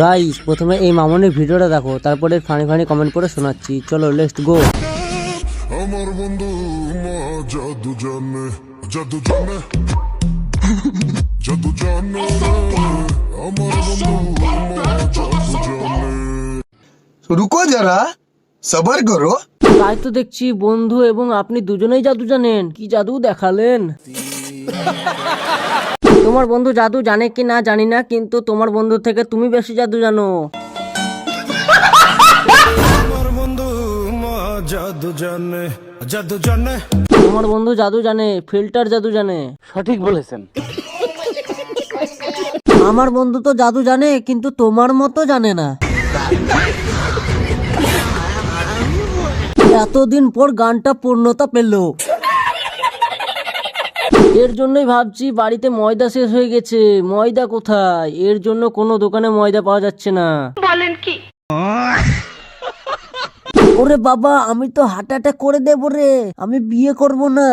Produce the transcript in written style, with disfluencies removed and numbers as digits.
Guys প্রথমে এই মামনির ভিডিওটা দেখো, তারপরে ফানি ফানি কমেন্ট করে শোনাচ্ছি। চলো লেটস গো। আমার বন্ধু মা জাদু জানে, জাদু জানে, জাদু জানে রে। আমার বন্ধু মা জাদু জানে। रुको जरा सबर करो। তাই তো দেখছি বন্ধু এবং আপনি দুজনেই জাদু জানেন। কি জাদু দেখালেন? তোমার বন্ধু জাদু জানে কি না জানি না, কিন্তু তোমার বন্ধু থেকে তুমি বেশি জাদু জানো। আমার বন্ধু মা জাদু জানে, জাদু জানে। তোমার বন্ধু জাদু জানে, ফিল্টার জাদু জানে। সঠিক বলেছেন। আমার বন্ধু তো জাদু জানে, কিন্তু তোমার মতো জানে না। এতদিন পর গানটা পূর্ণতা পেল। এর জন্যই ভাবছি বাড়িতে ময়দা শেষ হয়ে গেছে। ময়দা কোথায়? এর জন্য কোনো দোকানে ময়দা পাওয়া যাচ্ছে না। বলেন কি? ওরে বাবা, আমি তো হার্ট অ্যাটাক করে দেবো রে। আমি বিয়ে করব না।